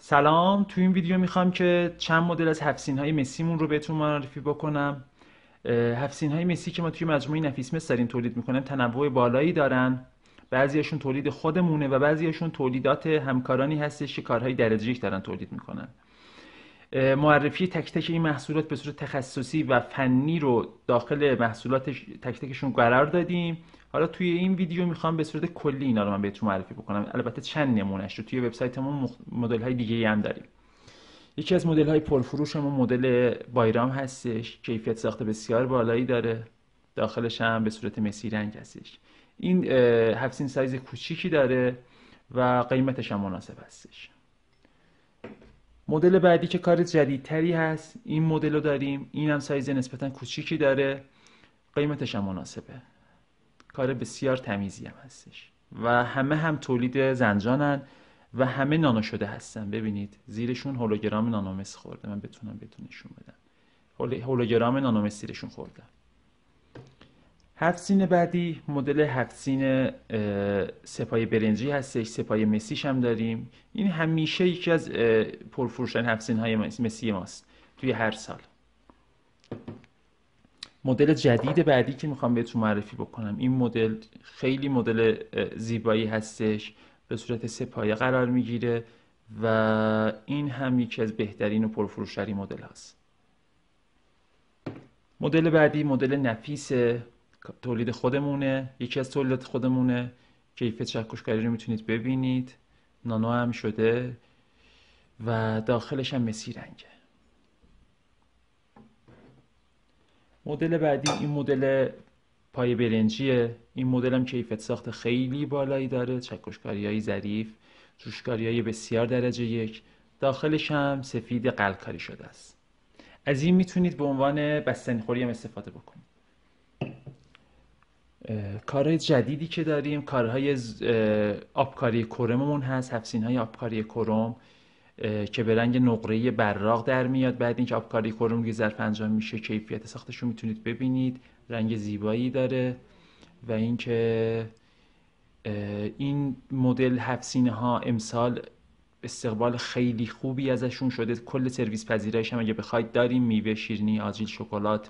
سلام. تو این ویدیو میخوام که چند مدل از هفسین های مسیمون رو بهتون معرفی بکنم. هفسین های مسی که ما توی مجموعه نفیس مس داریم تولید میکنیم تنوع بالایی دارن. بعضیاشون تولید خودمونه و بعضیاشون تولیدات همکارانی هستش که کارهای درجه یک دارن تولید میکنن. معرفی تک تک این محصولات به صورت تخصصی و فنی رو داخل محصولات تک تکشون قرار دادیم. حالا توی این ویدیو میخوام به صورت کلی اینا رو من بهتون معرفی بکنم. البته چند نمونهش رو توی وبسایتمون مدل های دیگه هم داریم. یکی از مدل های پرفروشمون مدل بایرام هستش، کیفیت ساخت بسیار بالایی داره، داخلش هم به صورت مسی رنگ هستش. این 7 سایز کوچیکی داره و قیمتش هم مناسب هستش. مدل بعدی که کار جدیدتری هست، این مدل رو داریم. این هم سایز نسبتا کوچیکی داره، قیمتش هم مناسبه، کار بسیار تمیزی هم هستش و همه هم تولید زنجانن و همه نانو شده هستن. ببینید زیرشون هولوگرام نانومس خورده، من بتونم بهتون نشون بدم. هولوگرام نانومس زیرشون خورده. هفت بعدی مدل هفت سپای برنجی هستش، سپای مسیش هم داریم. این همیشه یکی از پرفروشترین هفت های مسی ماست توی هر سال. مدل جدید بعدی که میخوام بهتون معرفی بکنم، این مدل خیلی مدل زیبایی هستش، به صورت سپایه قرار میگیره و این هم یکی از بهترین و پرفروشترین مدل هست. مدل بعدی مدل نفیس، تولید خودمونه، یکی از تولیدات خودمونه. کیفیت چکشکاری رو میتونید ببینید، نانو هم شده و داخلش هم مسی رنگه. مدل بعدی این مدل پای برنجیه. این مدل هم کیفیت ساخت خیلی بالایی داره، چکشکاری‌های ظریف، جوشکاری‌های بسیار درجه یک، داخلش هم سفید قلقاری شده است. از این میتونید به عنوان بستنی‌خوری هم استفاده بکنید. کارهای جدیدی که داریم کارهای آبکاری کرممون هست، هفسین‌های آبکاری کرم که به رنگ نقره‌ای براق در میاد. بعد اینکه آبکاری کرم روی ظرف انجام میشه، کیفیت ساختش رو میتونید ببینید، رنگ زیبایی داره. و اینکه این مدل هفسینه ها امسال استقبال خیلی خوبی ازشون شده. کل سرویس پذیرایش هم اگه بخواید داریم، میوه، شیرینی، آجیل، شکلات،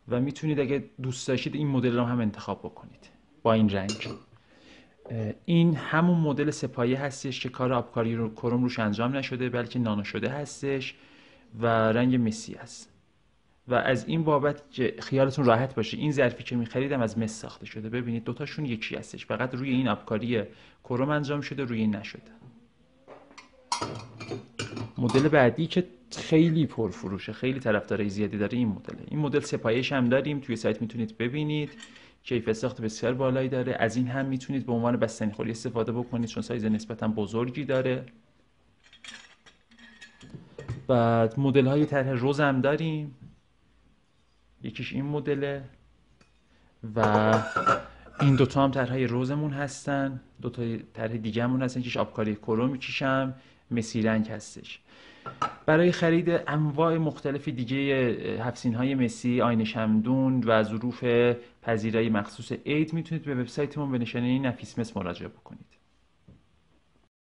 و میتونید اگه دوست داشتید این مدل رو هم انتخاب بکنید با این رنگ. این همون مدل سپایه هستش که کار آبکاری رو کرم روش انجام نشده بلکه نانو شده هستش و رنگ مسی است. و از این بابت که خیالتون راحت باشه، این ظرفی که می‌خریدم از مس ساخته شده. ببینید دوتاشون یکی هستش، فقط روی این آبکاری کرم انجام شده، روی این نشده. مدل بعدی که خیلی پرفروشه، خیلی طرفدارای زیادی داره، این مدله. این مدل سپایه‌اش هم داریم، توی سایت میتونید ببینید، کیفیت ساخت بسیار بالایی داره. از این هم میتونید به عنوان بستنی‌خوری استفاده بکنید چون سایز نسبتا بزرگی داره. بعد مدل های طرح روز هم داریم، یکیش این مدله و این دوتا هم طرحهای روزمون هستن. دوتا طرح دیگه همون هستن، یکیش آبکاری کرم، یکیش هم مسی رنگ هستش. برای خرید انواع مختلف دیگه هفسین های مسی، آینه شمدون و ظروف پذیرایی مخصوص عید میتونید به وبسایتمون به نشانی نفیس مس مراجعه بکنید.